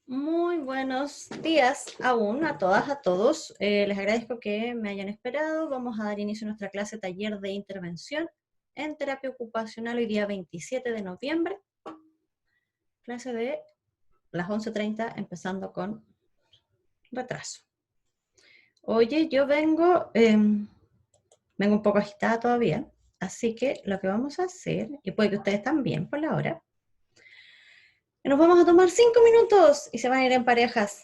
Muy buenos días aún a todas, a todos. Les agradezco que me hayan esperado. Vamos a dar inicio a nuestra clase taller de intervención en terapia ocupacional hoy día 27 de noviembre. Clase de las 11:30, empezando con retraso. Oye, yo vengo un poco agitada todavía, así que lo que vamos a hacer, y puede que ustedes también por la hora, nos vamos a tomar 5 minutos y se van a ir en parejas.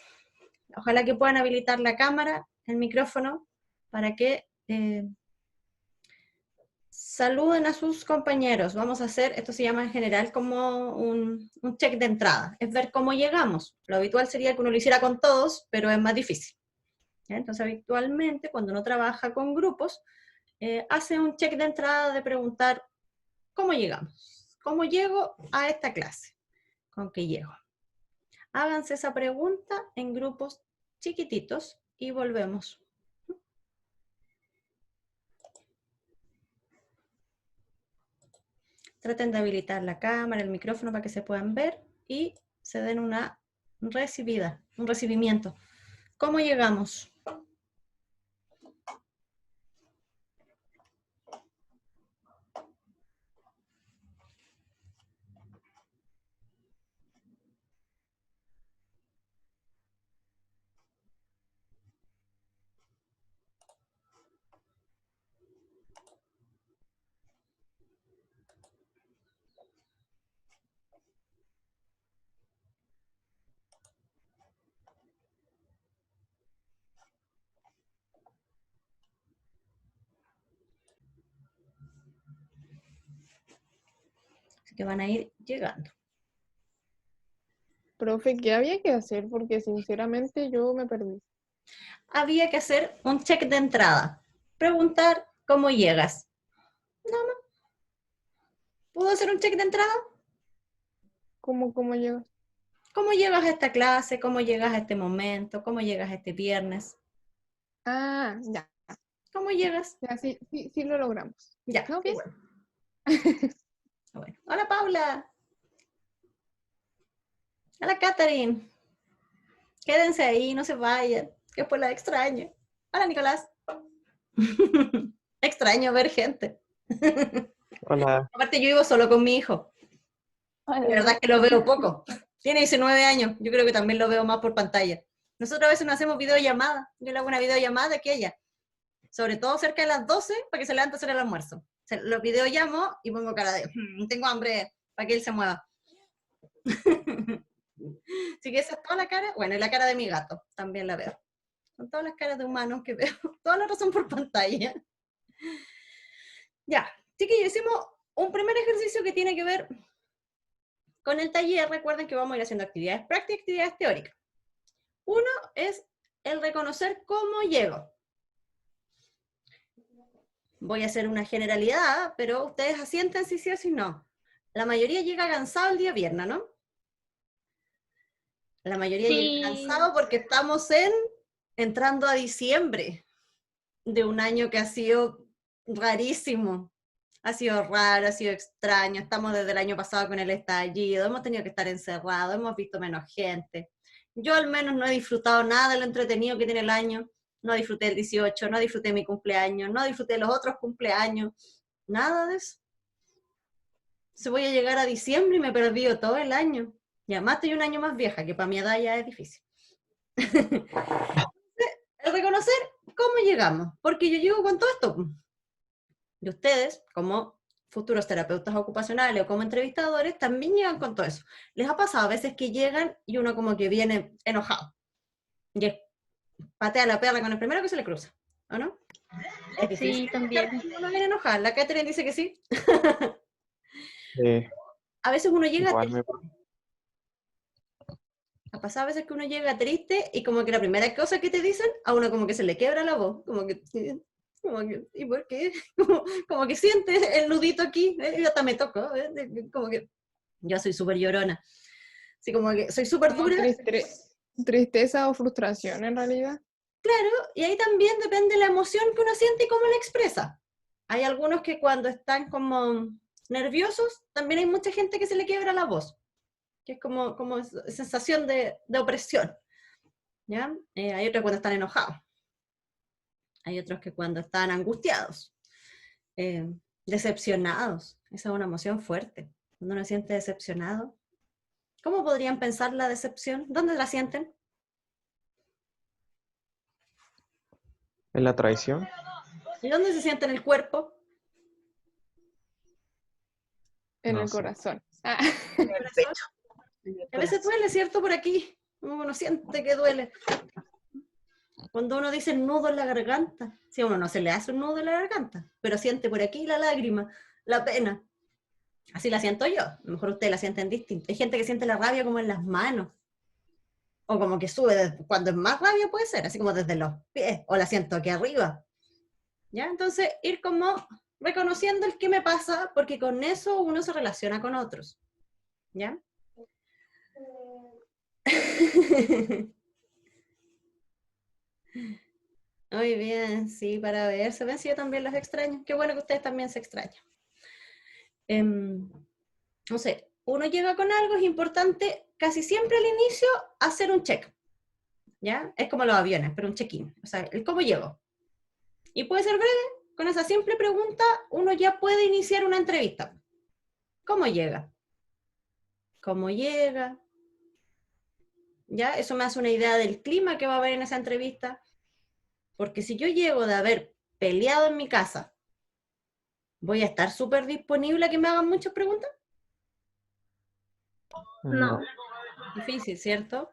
Ojalá que puedan habilitar la cámara, el micrófono, para que saluden a sus compañeros. Vamos a hacer, esto se llama en general como un check de entrada, es ver cómo llegamos. Lo habitual sería que uno lo hiciera con todos, pero es más difícil. ¿Ya? Entonces, habitualmente, cuando uno trabaja con grupos, hace un check de entrada de preguntar, ¿cómo llegamos? ¿Cómo llego a esta clase? ¿Con qué llego? Háganse esa pregunta en grupos chiquititos y volvemos. Traten de habilitar la cámara, el micrófono para que se puedan ver y se den una recibida, un recibimiento. ¿Cómo llegamos? Así que van a ir llegando. Profe, ¿qué había que hacer? Porque sinceramente yo me perdí. Había que hacer un check de entrada. Preguntar cómo llegas. Nada más. ¿Puedo hacer un check de entrada? ¿Cómo llegas? ¿Cómo llegas a esta clase? ¿Cómo llegas a este momento? ¿Cómo llegas a este viernes? Ah, ya, ¿Cómo llegas? ya sí lo logramos. Ya, ¿No? qué Bien. bueno. Bueno. Hola Paula. Hola Catherine. Quédense ahí, no se vayan, que pues la extraño. Hola Nicolás. Extraño ver gente. Hola, Aparte yo vivo solo con mi hijo. La verdad es que lo veo poco. Tiene 19 años. Yo creo que también lo veo más por pantalla. Nosotros a veces nos hacemos videollamadas. Yo le hago una videollamada de que ella. Sobre todo cerca de las 12 para que se levante a hacer el almuerzo. Los videollamo y pongo cara de tengo hambre para que él se mueva. Así que esa es toda la cara. Bueno, y la cara de mi gato también la veo. Son todas las caras de humanos que veo. Todas las son por pantalla. Ya, así que hicimos un primer ejercicio que tiene que ver con el taller. Recuerden que vamos a ir haciendo actividades prácticas y actividades teóricas. Uno es el reconocer cómo llego. Voy a hacer una generalidad, pero ustedes asienten si sí o si no. La mayoría llega cansado el día viernes, ¿no? La mayoría llega cansado porque estamos entrando a diciembre de un año que ha sido rarísimo. Ha sido raro, ha sido extraño. Estamos desde el año pasado con el estallido, hemos tenido que estar encerrados, hemos visto menos gente. Yo al menos no he disfrutado nada de lo entretenido que tiene el año. No disfruté el 18, no disfruté mi cumpleaños, no disfruté los otros cumpleaños. Nada de eso. Se voy a llegar a diciembre y me he perdido todo el año. Y además estoy un año más vieja, que para mi edad ya es difícil. El reconocer cómo llegamos, porque yo llego con todo esto. Y ustedes, como futuros terapeutas ocupacionales o como entrevistadores, también llegan con todo eso. ¿Les ha pasado a veces que llegan y uno como que viene enojado? Y patea a la perra con el primero que se le cruza, ¿o no? Es difícil. Sí, también. Uno viene enojado. La Catherine dice que sí. eh, A veces uno llega igual triste. Ha pasado a veces que uno llega triste y como que la primera cosa que te dicen, a uno como que se le quiebra la voz. ¿Y por qué? Como que sientes el nudito aquí, y hasta me tocó, como que yo soy súper llorona. Así como que soy súper Como dura. tristeza o frustración en realidad. Claro, y ahí también depende la emoción que uno siente y cómo la expresa. Hay algunos que cuando están como nerviosos, también hay mucha gente que se le quiebra la voz. que es como sensación de opresión, ¿ya? Hay otros cuando están enojados, hay otros que cuando están angustiados, decepcionados, esa es una emoción fuerte, cuando uno se siente decepcionado. ¿Cómo podrían pensar la decepción? ¿Dónde la sienten? ¿En la traición? ¿Y dónde se siente en el cuerpo? En No el sé. corazón. ¿En el corazón? A veces duele, ¿cierto? Por aquí. Uno siente que duele. Cuando uno dice nudo en la garganta, si a uno no se le hace un nudo en la garganta, pero siente por aquí la lágrima, la pena. Así la siento yo. A lo mejor ustedes la sienten distinto. Hay gente que siente la rabia como en las manos. O como que sube, cuando es más rabia puede ser, así como desde los pies. O la siento aquí arriba. ¿Ya? Entonces, ir como reconociendo el que me pasa, porque con eso uno se relaciona con otros. ¿Ya? Muy bien, sí, para ver, se ven si yo también los extraño. Qué bueno que ustedes también se extrañan. No sé, uno llega con algo, es importante casi siempre al inicio hacer un check, ¿ya? Es como los aviones, pero un check-in, o sea, el cómo llego. Y puede ser breve, con esa simple pregunta uno ya puede iniciar una entrevista. ¿Cómo llega? ¿Cómo llega? ¿Ya? Eso me hace una idea del clima que va a haber en esa entrevista. Porque si yo llego de haber peleado en mi casa, ¿voy a estar súper disponible a que me hagan muchas preguntas? No. Difícil, ¿cierto?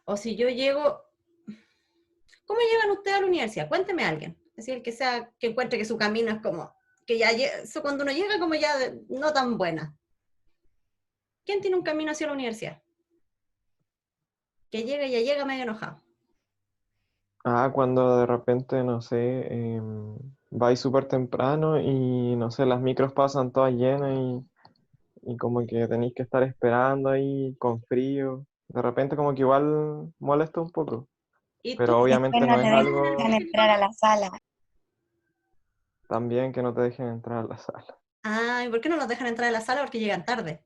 O si yo llego... ¿Cómo llegan ustedes a la universidad? Cuénteme a alguien. Es decir, el que sea, que encuentre que su camino es como... Que ya eso cuando uno llega como ya no tan buena. ¿Quién tiene un camino hacia la universidad? Que llega y ya llega medio enojado. Cuando de repente, no sé, vais súper temprano y, no sé, las micros pasan todas llenas y como que tenéis que estar esperando ahí con frío. De repente como que igual molesta un poco, ¿Y tú? pero Después obviamente no no te es dejan algo entrar a la sala. también que no te dejen entrar a la sala. Ah, ¿y por qué no los dejan entrar a la sala? Porque llegan tarde.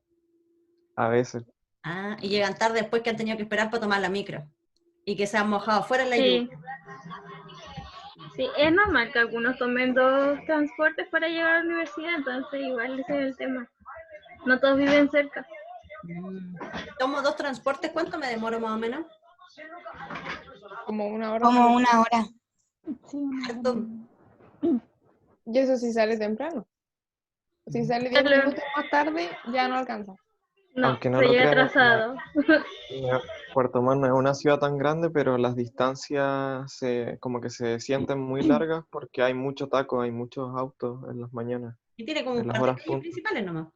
A veces, Ah, y llegan tarde después que han tenido que esperar para tomar la micro. Y que se han mojado fuera en la Sí, lluvia. sí, es normal que algunos tomen dos transportes para llegar a la universidad, entonces igual ese es el tema. No todos viven cerca. Tomo 2 transportes, ¿cuánto me demoro más o menos? Como 1 hora. Como 1 hora. Sí, una hora Harto. más. Y eso sí sale temprano. Si sale 10 Claro. minutos más tarde, ya no alcanza. No, aunque no se lo llega crean, atrasado. Puerto Montt no es una ciudad tan grande, pero las distancias como que se sienten muy largas porque hay mucho taco, hay muchos autos en las mañanas, Y tiene como en un las par de horas calles punta. principales nomás.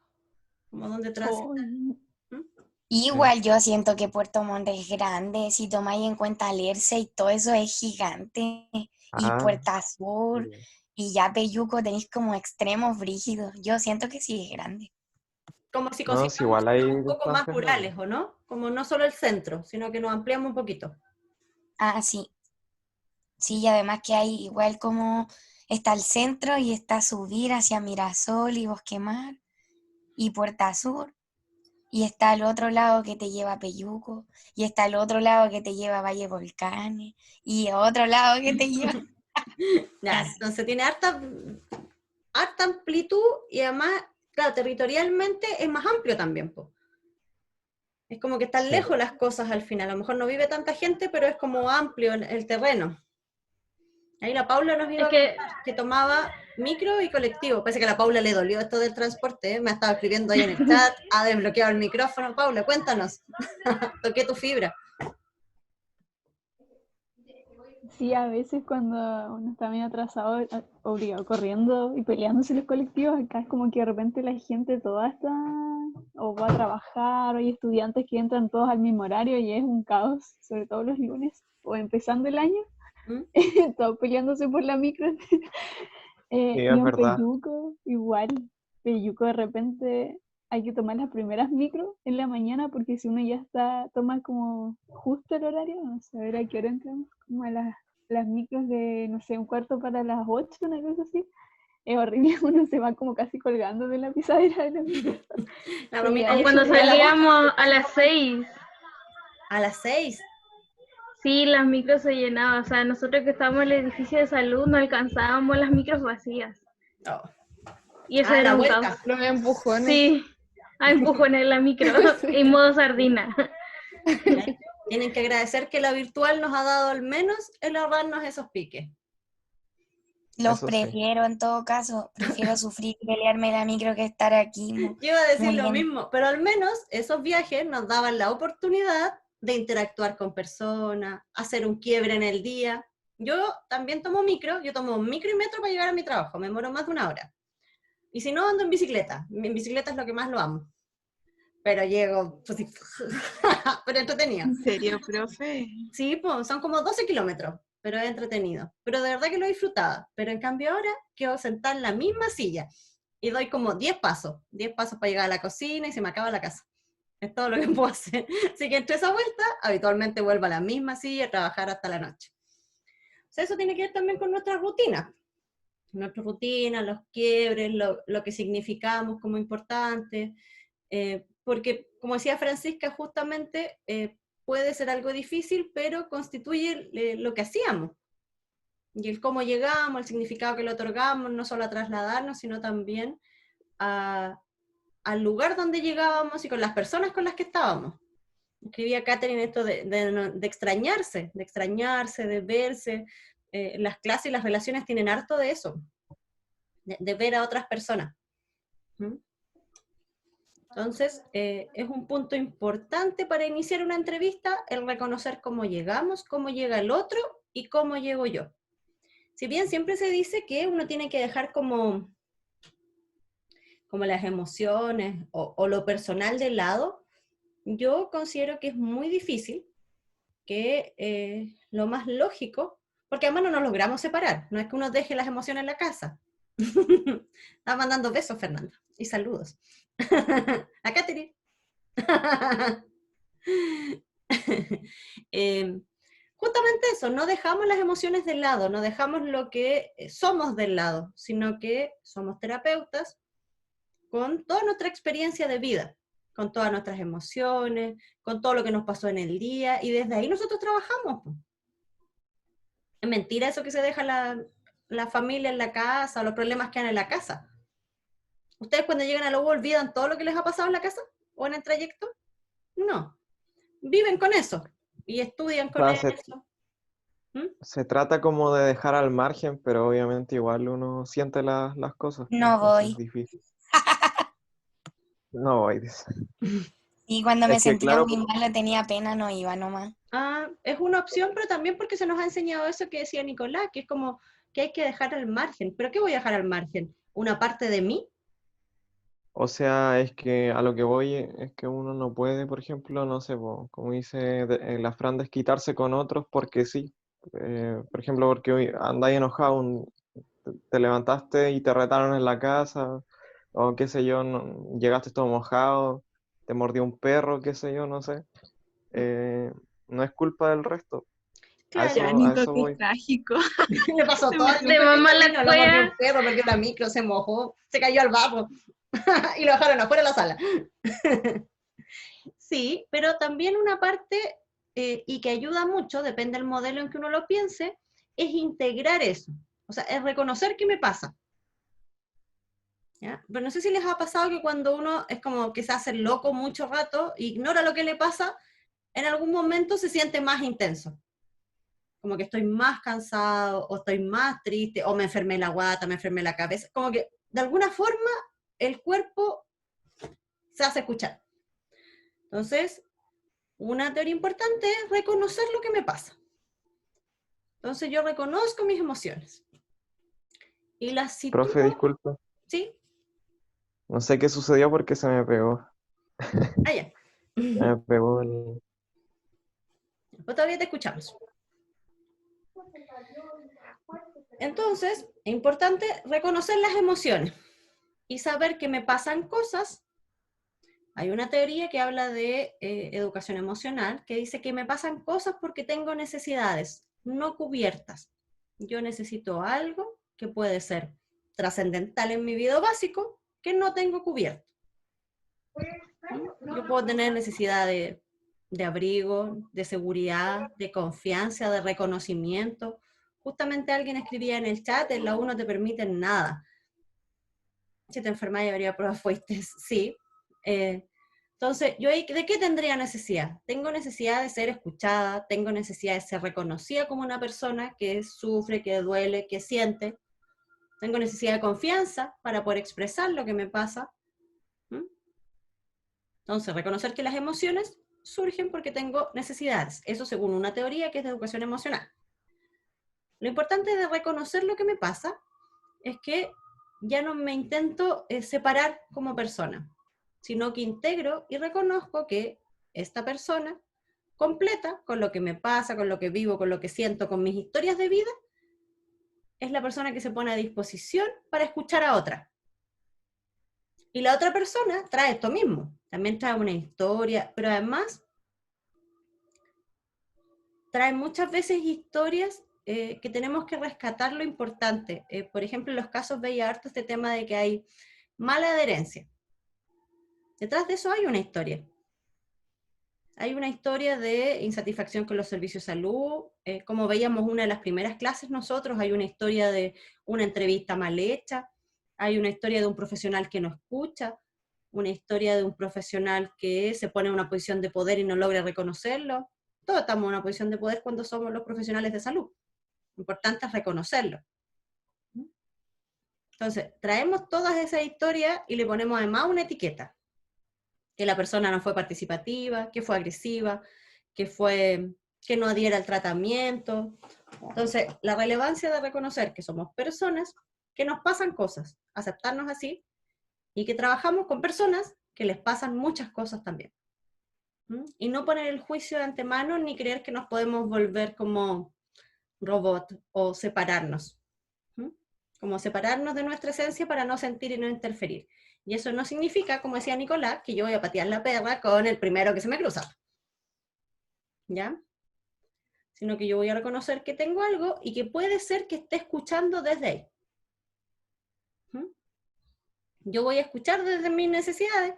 Como donde transita. Ay, ¿Mm? Igual yo siento que Puerto Montt es grande, si tomáis en cuenta Alerce y todo eso es gigante. Y Ah, Puerta Sur sí. y ya Peyuco tenéis como extremos brígidos. Yo siento que sí es grande. Como si No, si consideramos igual hay un poco más distancias grandes. rurales, ¿o no? Como no solo el centro, sino que nos ampliamos un poquito. Ah, sí. Sí, y además que hay igual como está el centro y está subir hacia Mirasol y Bosque Mar y Puerta Sur. Y está el otro lado que te lleva a Peyuco, y está el otro lado que te lleva a Valle Volcanes, y otro lado que te lleva Ya, así. entonces tiene harta amplitud y además, claro, territorialmente es más amplio también, po. Es como que están Sí. lejos las cosas al final. A lo mejor no vive tanta gente, pero es como amplio el terreno. Ahí la Paula nos iba Es a que contar que tomaba micro y colectivo. Parece que a la Paula le dolió esto del transporte, ¿eh? Me ha estado escribiendo ahí en el chat, ha desbloqueado el micrófono. Paula, cuéntanos. Toqué tu fibra. sí, a veces cuando uno está medio atrasado, obligado corriendo y peleándose en los colectivos, acá es como que de repente la gente toda está o va a trabajar, o hay estudiantes que entran todos al mismo horario y es un caos, sobre todo los lunes o empezando el año, ¿Mm? todos peleándose por la micro. Sí, Y es en verdad. Peyuco, igual, Peyuco de repente hay que tomar las primeras micros en la mañana porque si uno ya toma como justo el horario, no sé, a ver a qué hora entramos, como a las micros de, no sé, 7:15 para las 8, una cosa así, es horrible, uno se va como casi colgando de la pisadera de la micro. La Sí, bromita ahí es Cuando subir a la boca salíamos a las 6, a las 6. sí, las micros se llenaban. O sea, nosotros que estábamos en el edificio de salud no alcanzábamos las micros vacías. Oh. Y eso Ah, era la un vuelta. caos. Los empujones. Sí, a empujones en la micro, en modo sardina. Tienen que agradecer que la virtual nos ha dado al menos el ahorrarnos esos piques. Los Eso sí. prefiero en todo caso. Prefiero sufrir y pelearme la micro que estar aquí. Yo iba a decir lo muriendo. mismo, pero al menos esos viajes nos daban la oportunidad de interactuar con personas, hacer un quiebre en el día. Yo también tomo micro, yo tomo micro y metro para llegar a mi trabajo, me demoro más de 1 hora. Y si no, ando en bicicleta. En bicicleta es lo que más lo amo. Pero llego, pues sí, pero entretenido. ¿En serio, profe? Sí, pues son como 12 kilómetros, pero es entretenido. Pero de verdad que lo disfrutaba. Pero en cambio ahora quedo sentada en la misma silla y doy como 10 pasos para llegar a la cocina y se me acaba la casa. Es todo lo que puedo hacer. Así que entre esa vuelta, habitualmente vuelvo a la misma silla a trabajar hasta la noche. O sea, eso tiene que ver también con nuestra rutina. Nuestra rutina, los quiebres, lo que significamos como importante. Porque, como decía Francisca, justamente puede ser algo difícil, pero constituye lo que hacíamos. Y el cómo llegamos, el significado que le otorgamos, no solo a trasladarnos, sino también al lugar donde llegábamos y con las personas con las que estábamos. Escribía Catherine esto de extrañarse, de verse. Las clases y las relaciones tienen harto de eso, de ver a otras personas. ¿Mm? Entonces, es un punto importante para iniciar una entrevista, el reconocer cómo llegamos, cómo llega el otro y cómo llego yo. Si bien siempre se dice que uno tiene que dejar como las emociones o lo personal de lado, yo considero que es muy difícil, que lo más lógico, porque además no nos logramos separar, no es que uno deje las emociones en la casa. Está mandando besos, Fernanda, y saludos. A Catherine. Justamente eso, no dejamos las emociones de lado, no dejamos lo que somos del lado, sino que somos terapeutas con toda nuestra experiencia de vida, con todas nuestras emociones, con todo lo que nos pasó en el día, y desde ahí nosotros trabajamos. Es mentira eso que se deja la familia en la casa, o los problemas que hay en la casa. ¿Ustedes cuando llegan a la U olvidan todo lo que les ha pasado en la casa o en el trayecto? No. Viven con eso y estudian con Claro, eso. se trata como de dejar al margen, pero obviamente igual uno siente las cosas. No entonces voy. es difícil. No voy, dice. Y cuando me Es que sentía claro, muy mal, tenía pena, no iba nomás. Es una opción, pero también porque se nos ha enseñado eso que decía Nicolás, que es como que hay que dejar al margen. ¿Pero qué voy a dejar al margen? ¿Una parte de mí? o sea, es que a lo que voy es que uno no puede, por ejemplo, no sé, como dice la Fran, desquitarse con otros porque sí. Por ejemplo, porque hoy andáis enojado, te levantaste y te retaron en la casa, o qué sé yo, llegaste todo mojado, te mordió un perro, qué sé yo, no sé. No es culpa del resto. A Claro. Ya, eso Nico, qué voy. trágico. Le pasó todo al De Nico, mamá la lo mordió cueva. un perro, perdió la micro, se mojó, se cayó al barro y lo dejaron afuera de la sala. Sí, pero también una parte, y que ayuda mucho, depende del modelo en que uno lo piense, es integrar eso. O sea, es reconocer qué me pasa. ¿Ya? Pero no sé si les ha pasado que cuando uno es como que se hace loco mucho rato, ignora lo que le pasa, en algún momento se siente más intenso. Como que estoy más cansado, o estoy más triste, o me enfermé la guata, me enfermé la cabeza. Como que de alguna forma el cuerpo se hace escuchar. Entonces, una teoría importante es reconocer lo que me pasa. Entonces yo reconozco mis emociones. Y las sitúo, Profe, disculpa. ¿sí? No sé qué sucedió porque se me pegó. Allá. Me pegó el... Pues todavía te escuchamos. Entonces, es importante reconocer las emociones y saber que me pasan cosas. Hay una teoría que habla de educación emocional que dice que me pasan cosas porque tengo necesidades no cubiertas. Yo necesito algo que puede ser trascendental en mi vida básico que no tengo cubierto. Yo puedo tener necesidad de abrigo, de seguridad, de confianza, de reconocimiento. Justamente alguien escribía en el chat, en la U no te permiten nada. Si te enfermas y habría pruebas fuiste, sí. Entonces, ¿yo de qué tendría necesidad? Tengo necesidad de ser escuchada, tengo necesidad de ser reconocida como una persona que sufre, que duele, que siente. Tengo necesidad de confianza para poder expresar lo que me pasa. Entonces, reconocer que las emociones surgen porque tengo necesidades. Eso según una teoría que es de educación emocional. Lo importante de reconocer lo que me pasa es que ya no me intento separar como persona, sino que integro y reconozco que esta persona completa con lo que me pasa, con lo que vivo, con lo que siento, con mis historias de vida, es la persona que se pone a disposición para escuchar a otra. Y la otra persona trae esto mismo, también trae una historia, pero además trae muchas veces historias que tenemos que rescatar lo importante. Por ejemplo, en los casos veía harto este tema de que hay mala adherencia. Detrás de eso hay una historia. Hay una historia de insatisfacción con los servicios de salud, como veíamos una de las primeras clases nosotros, hay una historia de una entrevista mal hecha, hay una historia de un profesional que no escucha, una historia de un profesional que se pone en una posición de poder y no logra reconocerlo. Todos estamos en una posición de poder cuando somos los profesionales de salud. Lo importante es reconocerlo. Entonces, traemos todas esas historias y le ponemos además una etiqueta. Que la persona no fue participativa, que fue agresiva, que no adhiera al tratamiento. Entonces, la relevancia de reconocer que somos personas, que nos pasan cosas, aceptarnos así, y que trabajamos con personas que les pasan muchas cosas también. Y no poner el juicio de antemano ni creer que nos podemos volver como robot o separarnos. Como separarnos de nuestra esencia para no sentir y no interferir. Y eso no significa, como decía Nicolás, que yo voy a patear la perra con el primero que se me cruza. ¿Ya? Sino que yo voy a reconocer que tengo algo y que puede ser que esté escuchando desde ahí. Yo voy a escuchar desde mis necesidades,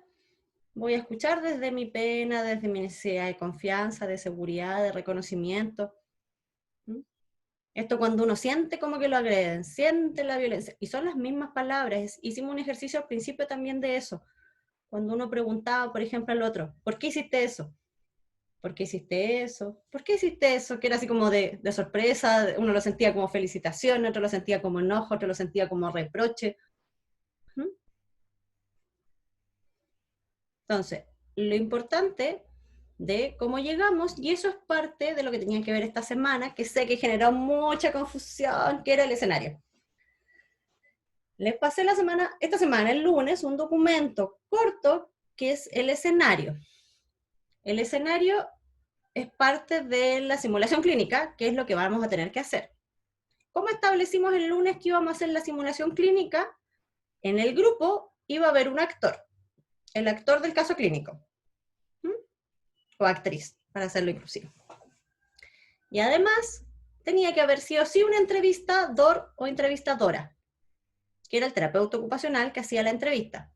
voy a escuchar desde mi pena, desde mi necesidad de confianza, de seguridad, de reconocimiento. Esto cuando uno siente como que lo agreden, siente la violencia, y son las mismas palabras. Hicimos un ejercicio al principio también de eso, cuando uno preguntaba, por ejemplo, al otro, ¿por qué hiciste eso? ¿Por qué hiciste eso? ¿Por qué hiciste eso? Que era así como de sorpresa, uno lo sentía como felicitación, otro lo sentía como enojo, otro lo sentía como reproche. Entonces, lo importante de cómo llegamos, y eso es parte de lo que tenían que ver esta semana, que sé que generó mucha confusión, que era el escenario. Les pasé esta semana, el lunes, un documento corto que es el escenario. El escenario es parte de la simulación clínica, que es lo que vamos a tener que hacer. ¿Cómo establecimos el lunes que íbamos a hacer la simulación clínica? En el grupo iba a haber un actor, el actor del caso clínico, o actriz, para hacerlo inclusivo. Y además, tenía que haber sí o sí un entrevistador o entrevistadora, que era el terapeuta ocupacional que hacía la entrevista.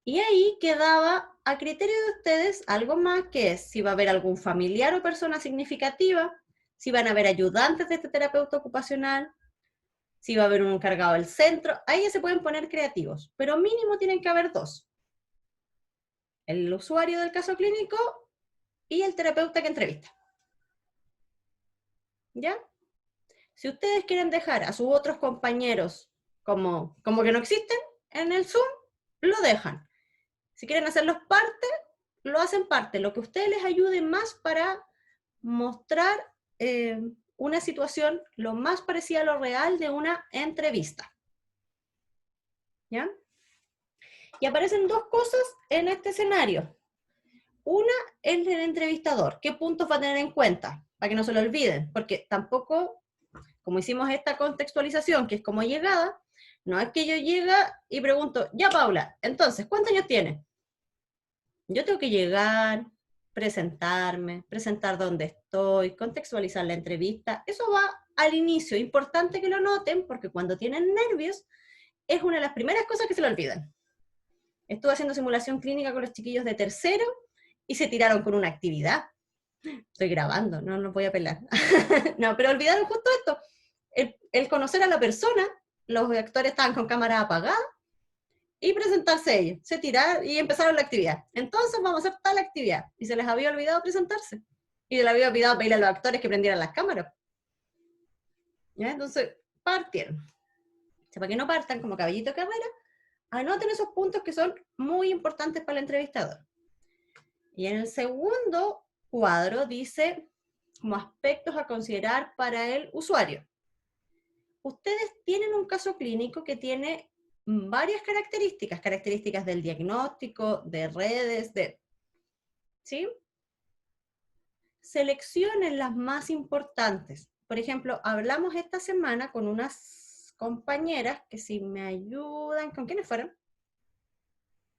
Y ahí quedaba a criterio de ustedes algo más, que es si va a haber algún familiar o persona significativa, si van a haber ayudantes de este terapeuta ocupacional, si va a haber un encargado del centro. Ahí ya se pueden poner creativos, pero mínimo tienen que haber dos. El usuario del caso clínico y el terapeuta que entrevista. ¿Ya? Si ustedes quieren dejar a sus otros compañeros como que no existen en el Zoom, lo dejan. Si quieren hacerlos parte, lo hacen parte. Lo que a ustedes les ayude más para mostrar una situación lo más parecida a lo real de una entrevista. ¿Ya? Y aparecen dos cosas en este escenario. Una es el entrevistador. ¿Qué puntos va a tener en cuenta? Para que no se lo olviden. Porque tampoco, como hicimos esta contextualización, que es como llegada, no es que yo llegue y pregunto, ya Paula, entonces, ¿cuántos años tienes? Yo tengo que llegar, presentarme, presentar dónde estoy, contextualizar la entrevista. Eso va al inicio. Importante que lo noten, porque cuando tienen nervios, es una de las primeras cosas que se le olvidan. Estuve haciendo simulación clínica con los chiquillos de tercero y se tiraron con una actividad. Estoy grabando, no voy a pelar. No, pero olvidaron justo esto. El conocer a la persona, los actores estaban con cámara apagada, y presentarse ellos. Se tiraron y empezaron la actividad. Entonces vamos a hacer tal actividad. Y se les había olvidado presentarse. Y se les había olvidado pedirle a los actores que prendieran las cámaras. ¿Ya? Entonces, partieron. O sea, para que no partan como caballito de carrera, anoten esos puntos que son muy importantes para el entrevistador. Y en el segundo cuadro dice como aspectos a considerar para el usuario. Ustedes tienen un caso clínico que tiene varias características del diagnóstico, de redes, ¿sí? Seleccionen las más importantes. Por ejemplo, hablamos esta semana con unas compañeras que si me ayudan, ¿con quiénes fueron?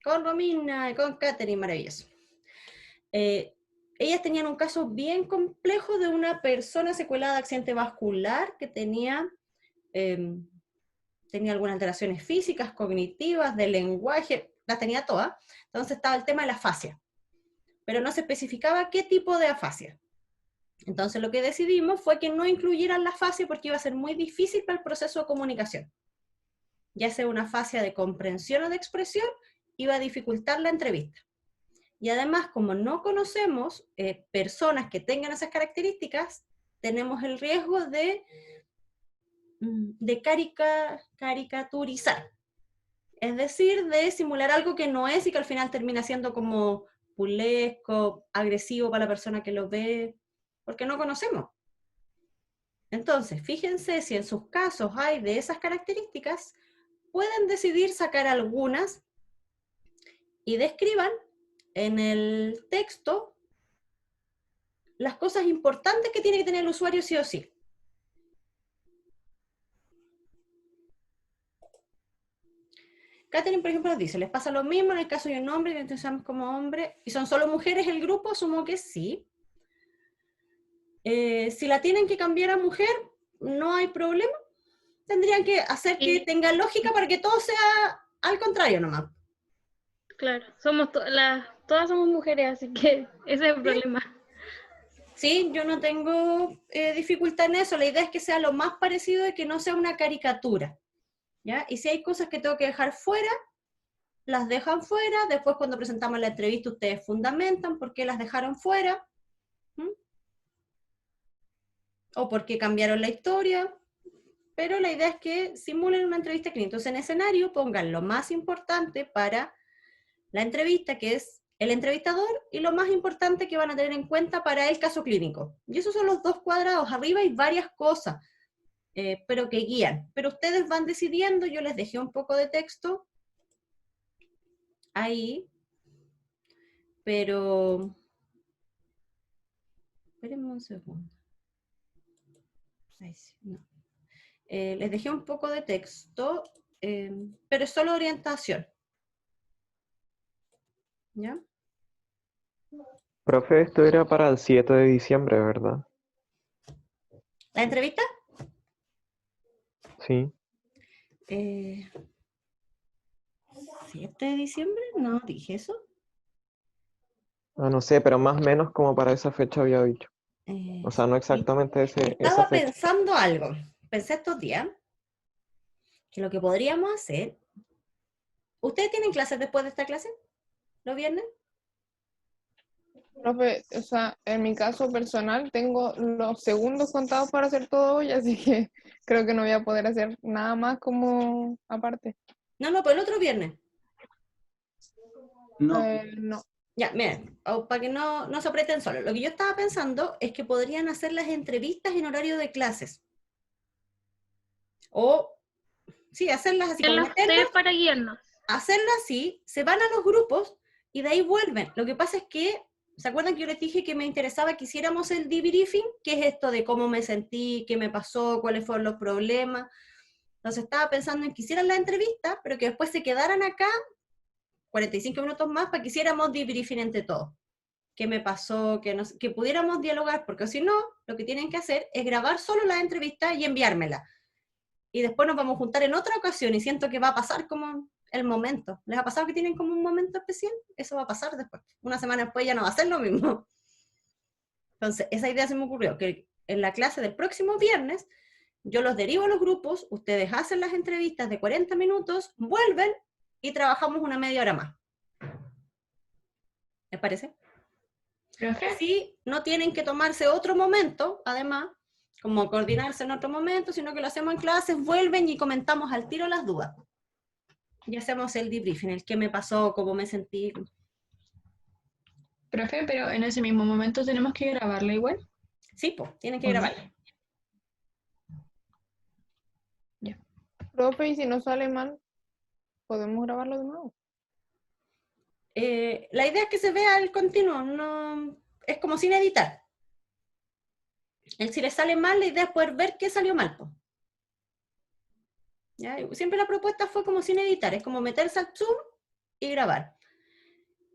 Con Romina y con Katherine, maravilloso. Ellas tenían un caso bien complejo de una persona secuelada de accidente vascular que tenía algunas alteraciones físicas, cognitivas, de lenguaje, las tenía todas. Entonces estaba el tema de la afasia, pero no se especificaba qué tipo de afasia. Entonces lo que decidimos fue que no incluyeran la afasia porque iba a ser muy difícil para el proceso de comunicación. Ya sea una afasia de comprensión o de expresión, iba a dificultar la entrevista. Y además, como no conocemos personas que tengan esas características, tenemos el riesgo de caricaturizar. Es decir, de simular algo que no es y que al final termina siendo como burlesco, agresivo para la persona que lo ve, porque no conocemos. Entonces, fíjense si en sus casos hay de esas características, pueden decidir sacar algunas y describan en el texto las cosas importantes que tiene que tener el usuario sí o sí. Katherine, por ejemplo, nos dice, ¿les pasa lo mismo en el caso de un hombre que identificamos como hombre? ¿Y son solo mujeres el grupo? Asumo que sí. Si la tienen que cambiar a mujer, no hay problema. Tendrían que hacer que tenga lógica para que todo sea al contrario nomás. Claro, somos todas somos mujeres, así que ese es el problema. Sí, yo no tengo dificultad en eso. La idea es que sea lo más parecido y que no sea una caricatura. ¿Ya? Y si hay cosas que tengo que dejar fuera, las dejan fuera. Después cuando presentamos la entrevista ustedes fundamentan por qué las dejaron fuera. O por qué cambiaron la historia. Pero la idea es que simulen una entrevista clínica. Entonces en escenario pongan lo más importante para la entrevista, que es el entrevistador, y lo más importante que van a tener en cuenta para el caso clínico. Y esos son los dos cuadrados. Arriba hay varias cosas, pero que guían. Pero ustedes van decidiendo, yo les dejé un poco de texto ahí, pero... Espérenme un segundo. Ahí sí, no. Les dejé un poco de texto, pero es solo orientación. ¿Ya? Profe, esto era para el 7 de diciembre, ¿verdad? ¿La entrevista? Sí. 7 de diciembre, no dije eso. Ah, no sé, pero más o menos como para esa fecha había dicho. O sea, no exactamente esa Estaba fecha. pensando algo. Pensé estos días que lo que podríamos hacer... ¿Ustedes tienen clases después de esta clase? ¿Los viernes? Profe, o sea, en mi caso personal tengo los segundos contados para hacer todo hoy, así que creo que no voy a poder hacer nada más como aparte. No, pues el otro viernes. No. Ya, miren, para que no se aprieten solo. Lo que yo estaba pensando es que podrían hacer las entrevistas en horario de clases. O, sí, hacerlas así. En los tres para guiarnos. Hacerlas así, se van a los grupos y de ahí vuelven. Lo que pasa es que, ¿se acuerdan que yo les dije que me interesaba que hiciéramos el debriefing? ¿Qué es esto de cómo me sentí, qué me pasó, cuáles fueron los problemas? Entonces estaba pensando en que hicieran la entrevista, pero que después se quedaran acá 45 minutos más para que hiciéramos debriefing entre todos. ¿Qué me pasó? Que pudiéramos dialogar, porque si no, lo que tienen que hacer es grabar solo la entrevista y enviármela. y después nos vamos a juntar en otra ocasión y siento que va a pasar como el momento. ¿Les ha pasado que tienen como un momento especial? Eso va a pasar después. Una semana después ya no va a ser lo mismo. Entonces, esa idea se me ocurrió, que en la clase del próximo viernes yo los derivo a los grupos, ustedes hacen las entrevistas de 40 minutos, vuelven y trabajamos una media hora más. ¿Les parece? Profe, Así no tienen que tomarse otro momento, además, como coordinarse en otro momento, sino que lo hacemos en clases, vuelven y comentamos al tiro las dudas. Y hacemos el debriefing, el qué me pasó, cómo me sentí. profe, pero en ese mismo momento tenemos que grabarla igual. Sí, pues, tienen que ¿O no? grabarlo. Profe, y si no sale mal, ¿podemos grabarlo de nuevo? La idea es que se vea el continuo, no, es como sin editar. Si le sale mal, la idea es poder ver qué salió mal. Po. ¿Ya? Siempre la propuesta fue como sin editar, es como meterse al Zoom y grabar.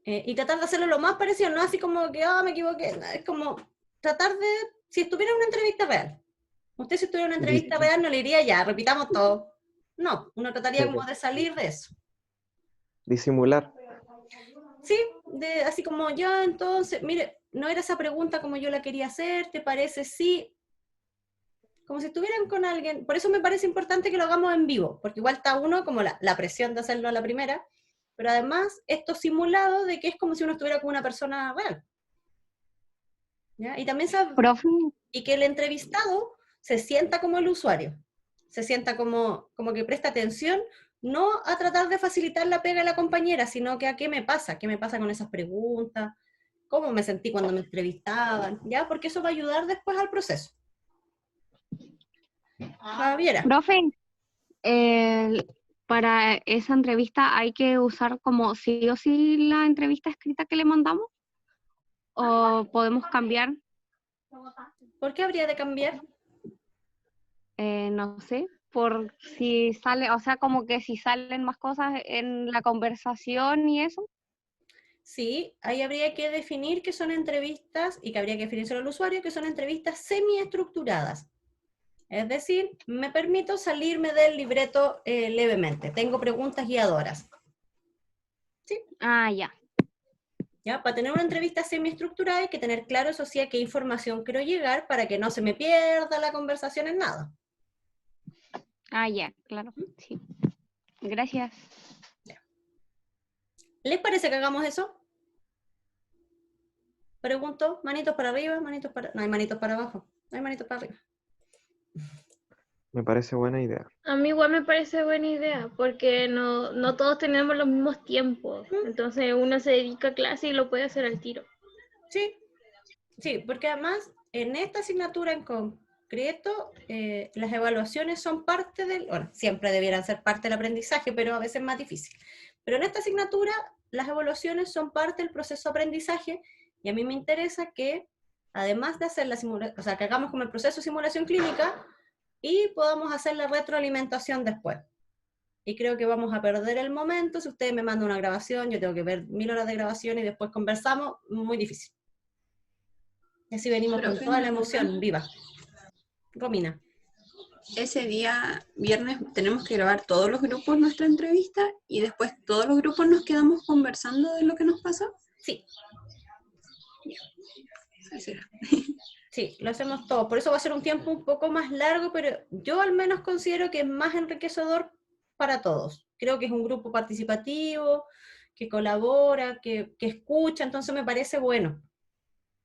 Y tratar de hacerlo lo más parecido, no así como que, me equivoqué, no, es como tratar de, si estuviera en una entrevista real. Usted si estuviera en una entrevista real no le diría ya, repitamos todo. No, uno trataría Sí, como pues. de salir de eso. Disimular. Sí, así como yo, entonces, mire, no era esa pregunta como yo la quería hacer, ¿te parece? Sí. Como si estuvieran con alguien. Por eso me parece importante que lo hagamos en vivo, porque igual está uno como la presión de hacerlo a la primera, pero además esto simulado de que es como si uno estuviera con una persona real. ¿Ya? Y también Profe, y que el entrevistado se sienta como el usuario, se sienta como que presta atención, no a tratar de facilitar la pega a la compañera, sino que a qué me pasa con esas preguntas, cómo me sentí cuando me entrevistaban, ¿ya? Porque eso va a ayudar después al proceso. Javiera. profe, para esa entrevista hay que usar como sí o sí la entrevista escrita que le mandamos, o podemos cambiar, ¿Por qué habría de cambiar? no sé, por si sale, o sea, como que si salen más cosas en la conversación y eso. Sí, ahí habría que definir que son entrevistas, y que habría que definir solo al usuario, que son entrevistas semiestructuradas. Es decir, me permito salirme del libreto levemente. Tengo preguntas guiadoras. ¿Sí? Ah, ya. ¿Ya? Para tener una entrevista semiestructurada hay que tener claro, eso sí, a qué información quiero llegar para que no se me pierda la conversación en nada. Ah, ya, claro, sí. Gracias. ¿Les parece que hagamos eso? Pregunto, manitos para arriba, manitos para... No hay manitos para abajo, no hay manitos para arriba. Me parece buena idea. A mí igual me parece buena idea, porque no todos tenemos los mismos tiempos. Entonces uno se dedica a clase y lo puede hacer al tiro. Sí, sí, porque además en esta asignatura en concreto, las evaluaciones son parte del, bueno, siempre debieran ser parte del aprendizaje, pero a veces es más difícil. Pero en esta asignatura, las evaluaciones son parte del proceso de aprendizaje, y a mí me interesa que, además de hacer la simulación, o sea, que hagamos como el proceso de simulación clínica, y podamos hacer la retroalimentación después. Y creo que vamos a perder el momento, si ustedes me mandan una grabación, yo tengo que ver 1000 horas de grabación y después conversamos, muy difícil. Y así venimos con toda la emoción viva. Romina. Ese día, viernes, tenemos que grabar todos los grupos nuestra entrevista y después todos los grupos nos quedamos conversando de lo que nos pasó. Sí. Así será. Sí, lo hacemos todo. Por eso va a ser un tiempo un poco más largo, pero yo al menos considero que es más enriquecedor para todos. Creo que es un grupo participativo, que colabora, que escucha, entonces me parece bueno.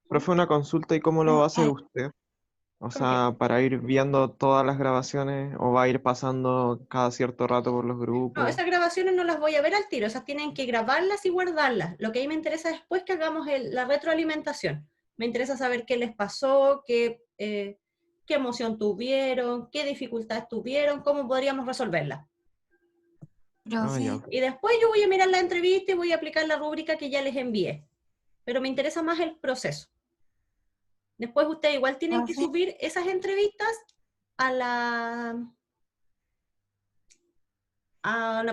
Profe, una consulta, ¿y cómo lo va a hacer usted? O sea, para ir viendo todas las grabaciones, o va a ir pasando cada cierto rato por los No, grupos. esas grabaciones no las voy a ver al tiro, esas tienen que grabarlas y guardarlas. Lo que a mí me interesa después es que hagamos la retroalimentación. Me interesa saber qué les pasó, qué emoción tuvieron, qué dificultades tuvieron, cómo podríamos resolverla. Ah, ya. Profe, Y después yo voy a mirar la entrevista y voy a aplicar la rúbrica que ya les envié. Pero me interesa más el proceso. Después ustedes igual tienen que profe, subir esas entrevistas a la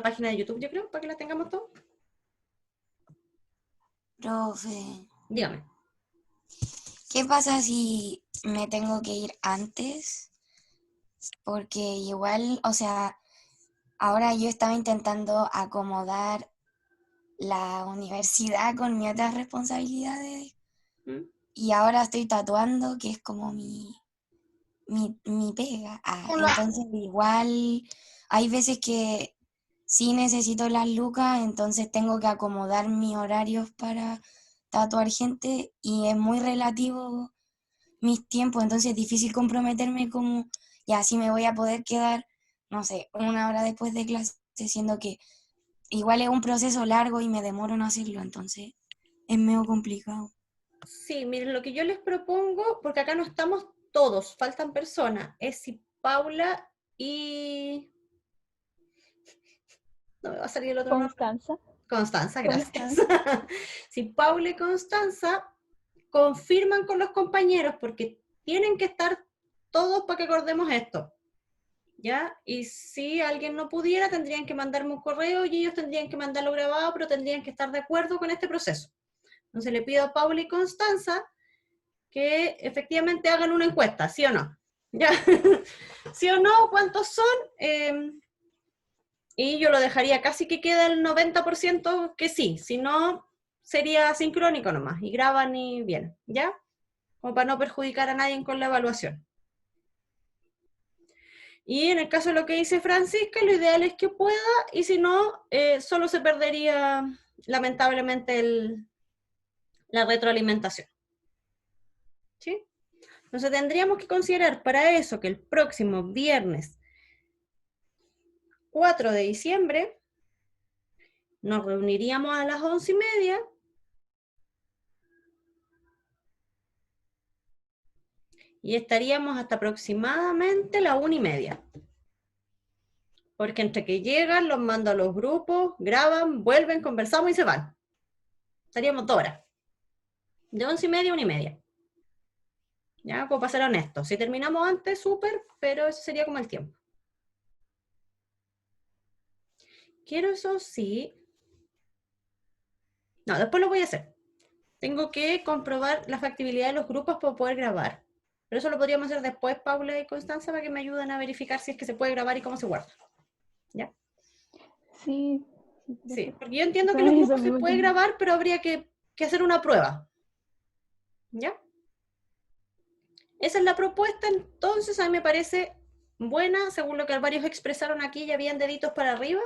página de YouTube, yo creo, para que las tengamos todas. profe, Dígame. ¿qué pasa si me tengo que ir antes? porque igual, o sea, ahora yo estaba intentando acomodar la universidad con mis otras responsabilidades ¿Mm? y ahora estoy tatuando, que es como mi pega. Hola. Entonces igual hay veces que sí necesito las lucas, entonces tengo que acomodar mis horarios para tatuar gente y es muy relativo mis tiempos, entonces es difícil comprometerme como, ya así me voy a poder quedar, no sé, 1 hora después de clase, siendo que igual es un proceso largo y me demoro en hacerlo, entonces es medio complicado. Sí, miren, lo que yo les propongo, porque acá no estamos todos, faltan personas, es si Paula y... No me va a salir el otro nombre. Constanza. Constanza, gracias. Si Paula y Constanza confirman con los compañeros, porque tienen que estar todos para que acordemos esto, ¿ya? Y si alguien no pudiera, tendrían que mandarme un correo y ellos tendrían que mandarlo grabado, pero tendrían que estar de acuerdo con este proceso. Entonces le pido a Paula y Constanza que efectivamente hagan una encuesta, ¿sí o no? ¿Ya? ¿Sí o no? ¿Cuántos son? Y yo lo dejaría casi que queda el 90% que sí, si no, sería sincrónico nomás, y graban y vienen, ¿ya? Como para no perjudicar a nadie con la evaluación. Y en el caso de lo que dice Francisca, lo ideal es que pueda, y si no, solo se perdería lamentablemente la retroalimentación. ¿Sí? Entonces tendríamos que considerar para eso que el próximo viernes 4 de diciembre nos reuniríamos a las 11:30 y estaríamos hasta aproximadamente las 1:30. Porque entre que llegan, los mando a los grupos, graban, vuelven, conversamos y se van. Estaríamos 2 horas. De 11:30 a 1:30. Ya, como para ser honesto. Si terminamos antes, súper, pero eso sería como el tiempo. Quiero eso sí. No, después lo voy a hacer. Tengo que comprobar la factibilidad de los grupos para poder grabar. Pero eso lo podríamos hacer después, Paula y Constanza, para que me ayuden a verificar si es que se puede grabar y cómo se guarda. ¿Ya? Sí. Sí, porque yo entiendo que los grupos se puede grabar, pero habría que hacer una prueba. ¿Ya? Esa es la propuesta, entonces a mí me parece buena, según lo que varios expresaron aquí, ya habían deditos para arriba,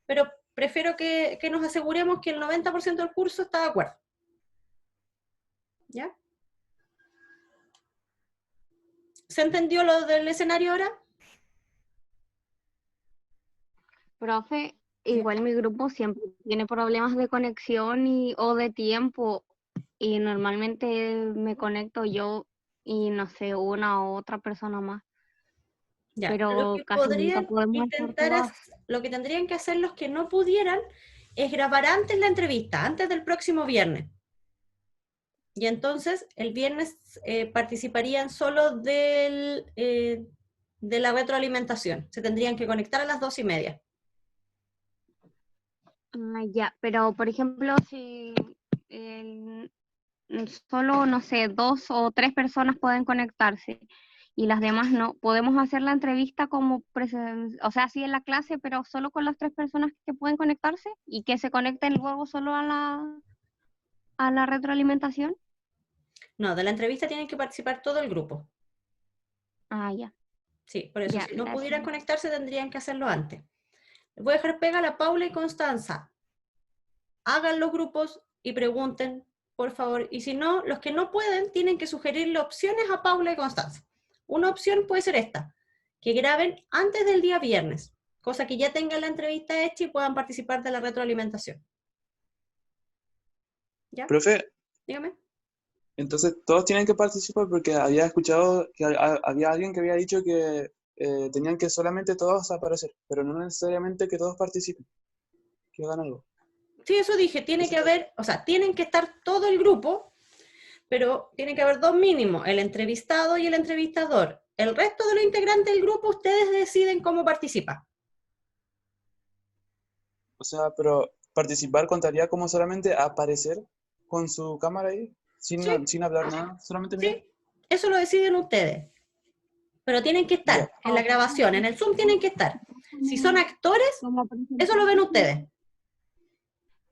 pero prefiero que nos aseguremos que el 90% del curso está de acuerdo. ¿Ya? ¿Se entendió lo del escenario ahora? Profe, igual mi grupo siempre tiene problemas de conexión o de tiempo y normalmente me conecto yo y no sé, una u otra persona más. Ya, Pero lo que casi nunca podrían podemos estar intentar, todas. lo que tendrían que hacer los que no pudieran es grabar antes la entrevista, antes del próximo viernes. Y entonces el viernes participarían solo de la retroalimentación. Se tendrían que conectar a las 2:30. Ah, ya, pero por ejemplo, si solo, no sé, 2 o 3 personas pueden conectarse y las demás no, podemos hacer la entrevista como o sea, sí en la clase, pero solo con las 3 personas que pueden conectarse y que se conecten luego solo a la retroalimentación. No, de la entrevista tienen que participar todo el grupo. Ah, ya. Sí, por eso Ya, si no gracias. pudieran conectarse tendrían que hacerlo antes. Les voy a dejar pega a la Paula y Constanza. Hagan los grupos y pregunten, por favor. Y si no, los que no pueden tienen que sugerirle opciones a Paula y Constanza. Una opción puede ser esta, que graben antes del día viernes, cosa que ya tengan la entrevista hecha y puedan participar de la retroalimentación. ¿Ya? Profe, Dígame. entonces todos tienen que participar porque había escuchado que había alguien que había dicho que tenían que solamente todos aparecer, pero no necesariamente que todos participen, que hagan algo. Sí, eso dije, tiene que haber, o sea, tienen que estar todo el grupo, pero tiene que haber 2 mínimos, el entrevistado y el entrevistador. El resto de los integrantes del grupo, ustedes deciden cómo participan. O sea, pero participar contaría como solamente aparecer con su cámara ahí, sin hablar nada, solamente mirar. Sí, eso lo deciden ustedes. pero tienen que estar en la grabación, en el Zoom tienen que estar. Si son actores, eso lo ven ustedes.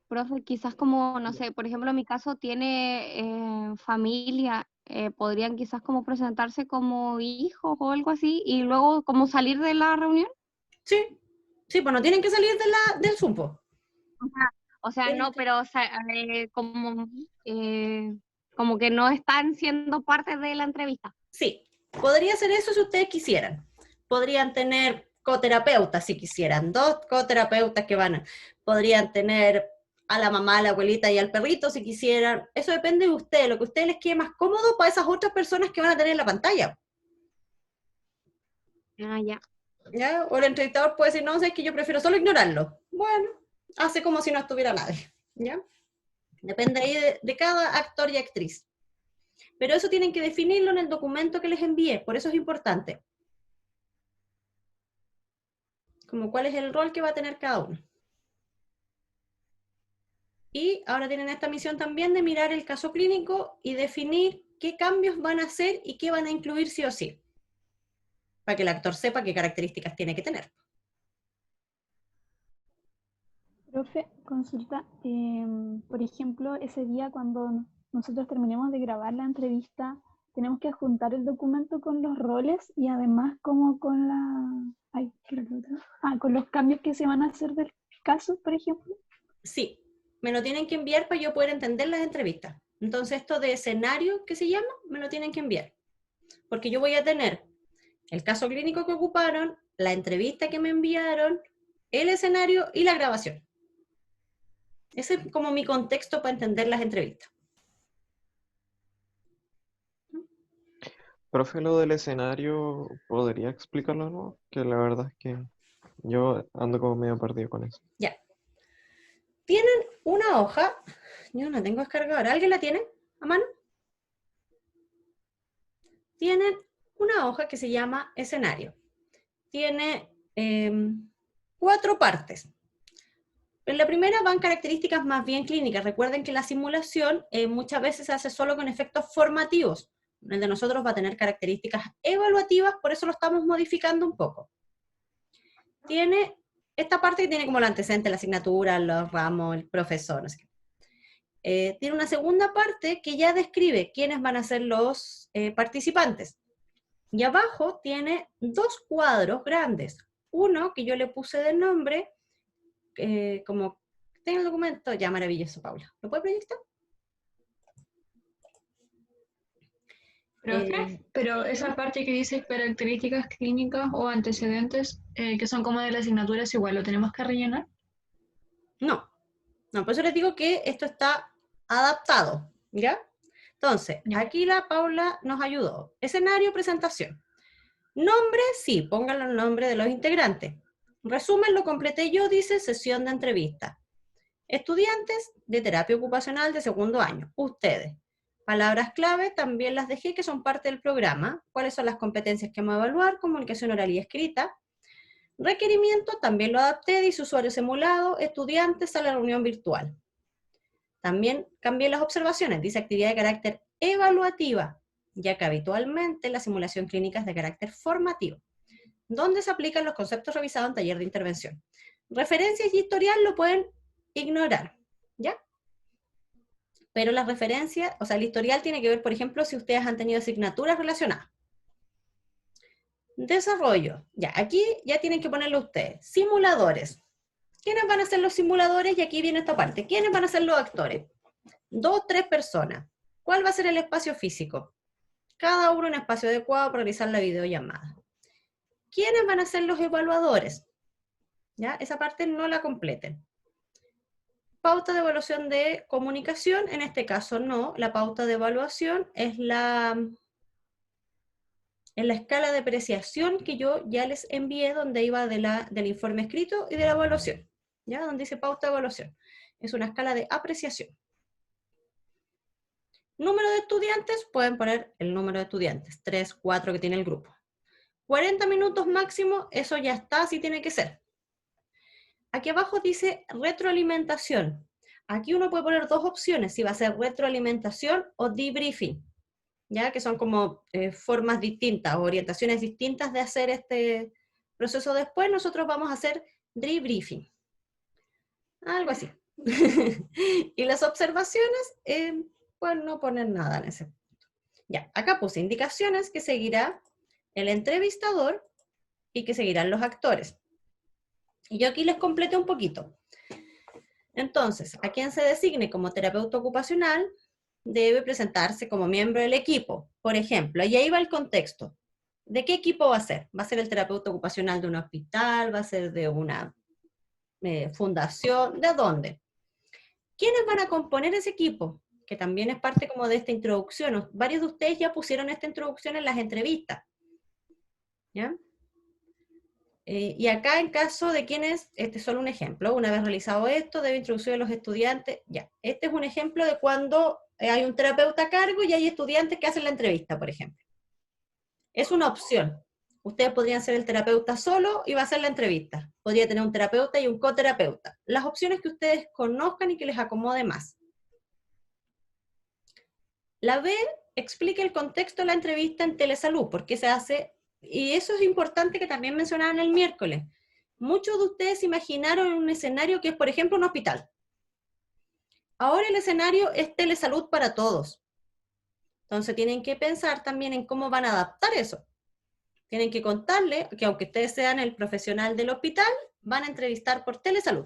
Profe, quizás como, no sé, por ejemplo, en mi caso tiene familia, podrían quizás como presentarse como hijos o algo así, y luego como salir de la reunión. Sí, sí, pues no tienen que salir del Zoom, pues. O sea, no, pero o sea, como que no están siendo parte de la entrevista. Sí, podría ser eso si ustedes quisieran. Podrían tener coterapeutas si quisieran, 2 coterapeutas que podrían tener a la mamá, a la abuelita y al perrito si quisieran. Eso depende de ustedes, lo que a ustedes les quede más cómodo para esas otras personas que van a tener en la pantalla. Ah, ya. ¿Ya? O el entrevistador puede decir, no, sé que yo prefiero solo ignorarlo. Bueno, hace como si no estuviera nadie. ¿Ya? Depende ahí de cada actor y actriz. Pero eso tienen que definirlo en el documento que les envié, por eso es importante. Como cuál es el rol que va a tener cada uno. Y ahora tienen esta misión también de mirar el caso clínico y definir qué cambios van a hacer y qué van a incluir sí o sí. Para que el actor sepa qué características tiene que tener. Profe, consulta, por ejemplo, ese día cuando nosotros terminemos de grabar la entrevista, tenemos que adjuntar el documento con los roles y además como con ¿qué era lo otro? Con los cambios que se van a hacer del caso, por ejemplo. Sí, me lo tienen que enviar para yo poder entender las entrevistas. Entonces esto de escenario, que se llama, me lo tienen que enviar. Porque yo voy a tener el caso clínico que ocuparon, la entrevista que me enviaron, el escenario y la grabación. Ese es como mi contexto para entender las entrevistas. Profe, lo del escenario, ¿podría explicarlo de nuevo? Que la verdad es que yo ando como medio perdido con eso. Ya. Tienen una hoja, yo no tengo descargadora, ¿alguien la tiene a mano? Tienen una hoja que se llama escenario. Tiene 4 partes. En la primera van características más bien clínicas. Recuerden que la simulación muchas veces se hace solo con efectos formativos. El de nosotros va a tener características evaluativas, por eso lo estamos modificando un poco. Tiene esta parte que tiene como el antecedente, la asignatura, los ramos, el profesor, no sé qué. Tiene una segunda parte que ya describe quiénes van a ser los participantes. Y abajo tiene 2 cuadros grandes. Uno que yo le puse de nombre, como tengo el documento, ya maravilloso, Paula. ¿Lo puede proyectar? Profe, pero esa parte que dice características clínicas o antecedentes, que son como de las asignaturas, igual lo tenemos que rellenar. No, por eso les digo que esto está adaptado, ¿ya? Entonces, aquí la Paula nos ayudó. Escenario, presentación. Nombre, sí, pónganlo el nombre de los integrantes. Resumen, lo completé yo, dice sesión de entrevista. Estudiantes de terapia ocupacional de segundo año, ustedes. Palabras clave, también las dejé que son parte del programa. ¿Cuáles son las competencias que vamos a evaluar? Comunicación oral y escrita. Requerimiento, también lo adapté, dice usuario simulado, estudiantes a la reunión virtual. También cambié las observaciones, dice actividad de carácter evaluativa, ya que habitualmente la simulación clínica es de carácter formativo, donde se aplican los conceptos revisados en taller de intervención. Referencias y historial lo pueden ignorar, ¿ya? Pero las referencias, o sea, el historial tiene que ver, por ejemplo, si ustedes han tenido asignaturas relacionadas. Desarrollo, ya, aquí ya tienen que ponerlo ustedes. Simuladores. ¿Quiénes van a ser los simuladores? Y aquí viene esta parte. ¿Quiénes van a ser los actores? 2, 3 personas. ¿Cuál va a ser el espacio físico? Cada uno un espacio adecuado para realizar la videollamada. ¿Quiénes van a ser los evaluadores? ¿Ya? Esa parte no la completen. Pauta de evaluación de comunicación, en este caso no. La pauta de evaluación es en la escala de apreciación que yo ya les envié, donde iba del informe escrito y de la evaluación, ¿ya? Donde dice pauta de evaluación. Es una escala de apreciación. Número de estudiantes, pueden poner el número de estudiantes, 3, 4 que tiene el grupo. 40 minutos máximo, eso ya está, así tiene que ser. Aquí abajo dice retroalimentación. Aquí uno puede poner 2 opciones, si va a ser retroalimentación o debriefing. ya que son como formas distintas, orientaciones distintas de hacer este proceso. Después nosotros vamos a hacer debriefing, algo así. Y las observaciones, pues no poner nada en ese punto. Ya, acá puse indicaciones que seguirá el entrevistador y que seguirán los actores. Y yo aquí les completé un poquito. Entonces, a quien se designe como terapeuta ocupacional debe presentarse como miembro del equipo. Por ejemplo, y ahí va el contexto. ¿De qué equipo va a ser? ¿Va a ser el terapeuta ocupacional de un hospital? ¿Va a ser de una fundación? ¿De dónde? ¿Quiénes van a componer ese equipo? Que también es parte como de esta introducción. Varios de ustedes ya pusieron esta introducción en las entrevistas. ¿Ya? Y acá en caso de quienes, este es solo un ejemplo, una vez realizado esto, debe introducir a los estudiantes, ya, este es un ejemplo de cuando hay un terapeuta a cargo y hay estudiantes que hacen la entrevista, por ejemplo. Es una opción. Ustedes podrían ser el terapeuta solo y va a hacer la entrevista. Podría tener un terapeuta y un coterapeuta. Las opciones que ustedes conozcan y que les acomode más. La B explica el contexto de la entrevista en telesalud, por qué se hace. Y eso es importante que también mencionaban el miércoles. Muchos de ustedes imaginaron un escenario que es, por ejemplo, un hospital. Ahora el escenario es telesalud para todos. Entonces tienen que pensar también en cómo van a adaptar eso. Tienen que contarle que aunque ustedes sean el profesional del hospital, van a entrevistar por telesalud.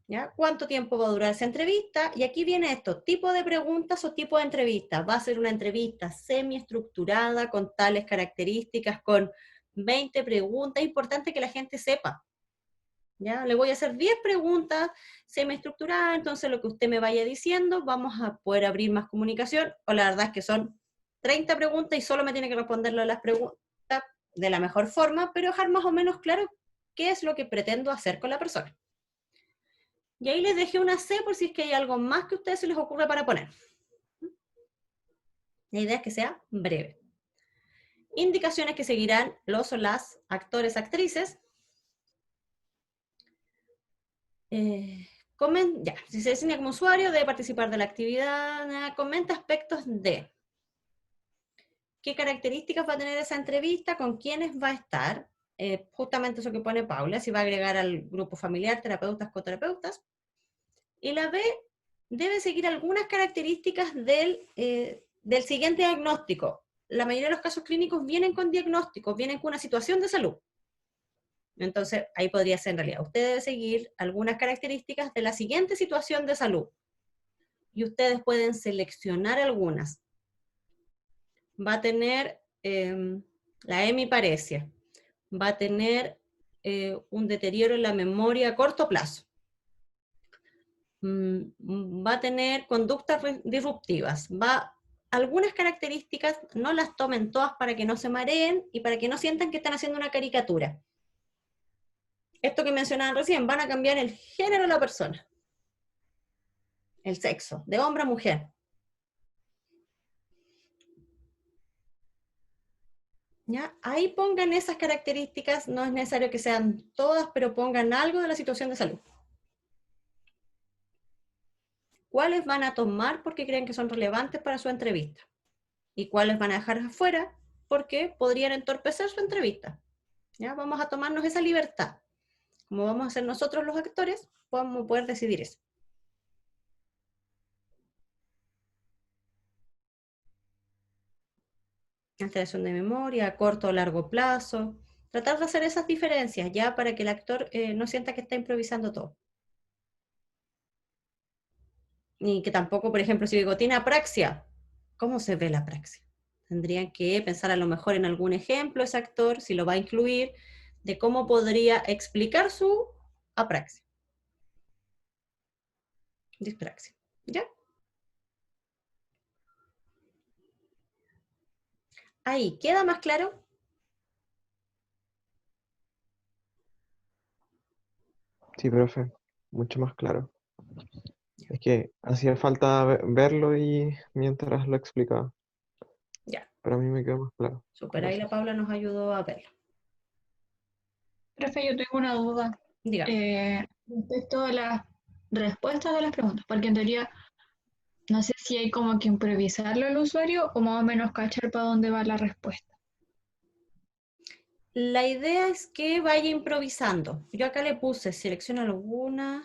¿Ya? ¿Cuánto tiempo va a durar esa entrevista? Y aquí viene esto, tipo de preguntas o tipo de entrevistas. Va a ser una entrevista semiestructurada con tales características, con 20 preguntas. Es importante que la gente sepa. ¿Ya? Le voy a hacer 10 preguntas semiestructuradas, entonces lo que usted me vaya diciendo, vamos a poder abrir más comunicación, o la verdad es que son 30 preguntas y solo me tiene que responderlo a las preguntas de la mejor forma, pero dejar más o menos claro qué es lo que pretendo hacer con la persona. Y ahí les dejé una C por si es que hay algo más que a ustedes se les ocurre para poner. La idea es que sea breve. Indicaciones que seguirán los o las actores, actrices. Ya, si se designa como usuario, debe participar de la actividad. Comenta aspectos de qué características va a tener esa entrevista, con quiénes va a estar. Justamente eso que pone Paula, si va a agregar al grupo familiar, terapeutas, coterapeutas. Y la B debe seguir algunas características del siguiente diagnóstico. La mayoría de los casos clínicos vienen con diagnósticos, vienen con una situación de salud. Entonces, ahí podría ser en realidad, usted debe seguir algunas características de la siguiente situación de salud. Y ustedes pueden seleccionar algunas. Va a tener la hemiparesia. Va a tener un deterioro en la memoria a corto plazo. Va a tener conductas disruptivas, algunas características no las tomen todas para que no se mareen y para que no sientan que están haciendo una caricatura. Esto que mencionaban recién, van a cambiar el género de la persona, el sexo, de hombre a mujer. ¿Ya? Ahí pongan esas características, no es necesario que sean todas, pero pongan algo de la situación de salud. ¿Cuáles van a tomar porque creen que son relevantes para su entrevista? ¿Y cuáles van a dejar afuera porque podrían entorpecer su entrevista? ¿Ya? Vamos a tomarnos esa libertad. Como vamos a ser nosotros los actores, vamos a poder decidir eso. Alteración de memoria, a corto o largo plazo. Tratar de hacer esas diferencias ya para que el actor no sienta que está improvisando todo. Y que tampoco, por ejemplo, si digo, tiene apraxia, ¿cómo se ve la apraxia? Tendrían que pensar a lo mejor en algún ejemplo ese actor, si lo va a incluir, de cómo podría explicar su apraxia. Dispraxia. ¿Ya? Ahí, ¿queda más claro? Sí, profe, mucho más claro. Es que hacía falta verlo y mientras lo explicaba. Ya. Pero a mí me quedó más claro. Super, ahí la Paula nos ayudó a verlo. Profe, yo tengo una duda. Diga. Respecto a las respuestas de las preguntas, porque en teoría No sé si hay como que improvisarlo al usuario o más o menos cachar para dónde va la respuesta. La idea es que vaya improvisando. Yo acá le puse, selecciona alguna.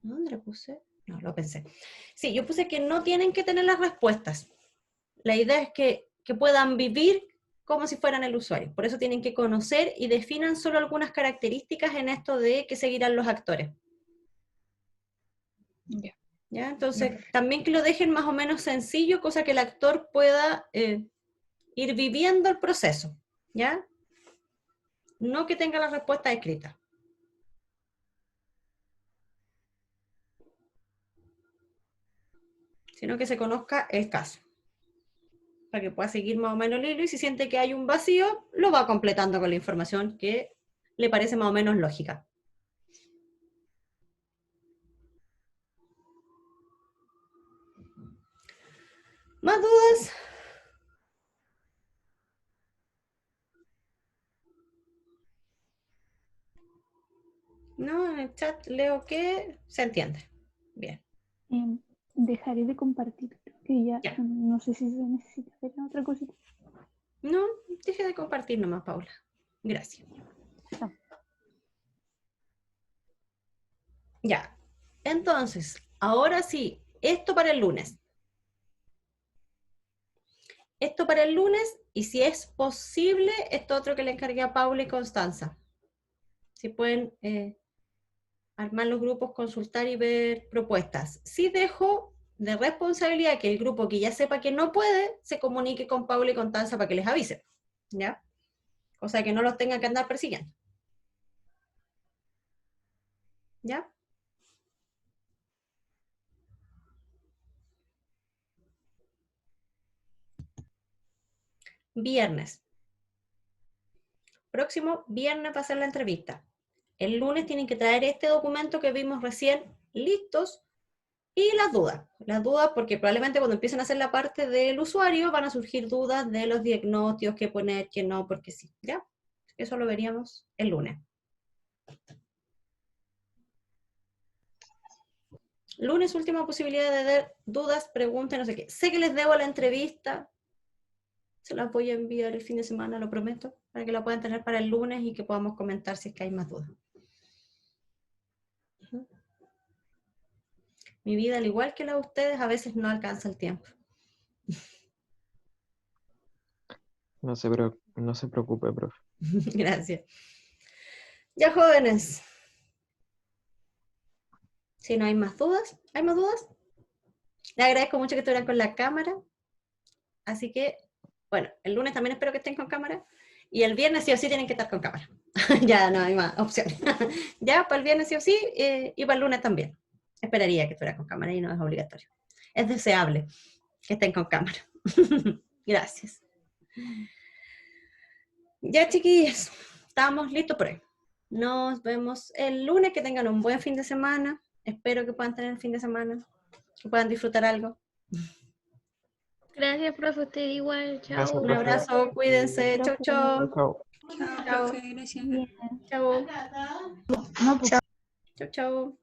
¿Dónde le puse? No, lo pensé. Sí, yo puse que no tienen que tener las respuestas. La idea es que puedan vivir como si fueran el usuario. Por eso tienen que conocer y definan solo algunas características en esto de que seguirán los actores. Ya. ¿Ya? Entonces, también que lo dejen más o menos sencillo, cosa que el actor pueda ir viviendo el proceso. ¿Ya? No que tenga la respuesta escrita. Sino que se conozca el caso. Para que pueda seguir más o menos el hilo y si siente que hay un vacío, lo va completando con la información que le parece más o menos lógica. ¿Más dudas? No, en el chat leo que se entiende. Bien. Dejaré de compartir, creo que ya, Ya. no sé si se necesita hacer otra cosita. No, deje de compartir nomás, Paula. Gracias. Ah. Ya. Entonces, ahora sí, esto para el lunes. Esto para el lunes, y si es posible, esto otro que le encargué a Paula y Constanza. Si pueden armar los grupos, consultar y ver propuestas. Sí dejo de responsabilidad que el grupo que ya sepa que no puede, se comunique con Paula y Constanza para que les avise. ¿Ya? O sea, que no los tengan que andar persiguiendo. ¿Ya? Viernes. Próximo viernes va a ser la entrevista. El lunes tienen que traer este documento que vimos recién listos y las dudas. Las dudas porque probablemente cuando empiecen a hacer la parte del usuario van a surgir dudas de los diagnósticos, qué poner, qué no, porque sí. ¿Ya? Eso lo veríamos el lunes. Lunes, última posibilidad de dar dudas, preguntas, no sé qué. Sé que les debo la entrevista. Se las voy a enviar el fin de semana, lo prometo, para que la puedan tener para el lunes y que podamos comentar si es que hay más dudas. Mi vida, al igual que la de ustedes, a veces no alcanza el tiempo. No se preocupe, profe. Gracias. Ya, jóvenes. Si no hay más dudas, ¿hay más dudas? Les agradezco mucho que estuvieran con la cámara. Así que, bueno, el lunes también espero que estén con cámara. Y el viernes sí o sí tienen que estar con cámara. Ya no hay más opciones. Ya, para el viernes sí o sí, y para el lunes también. Esperaría que estuviera con cámara y no es obligatorio. Es deseable que estén con cámara. Gracias. Ya, chiquillos, estamos listos por hoy. Nos vemos el lunes, que tengan un buen fin de semana. Espero que puedan tener el fin de semana, que puedan disfrutar algo. Gracias, profe, usted igual. Gracias, Chao. Un profe. abrazo, cuídense. Chau, chau. Chao. Chao, Chao. profe, gracias. Chau. No, pues, Chau, chau.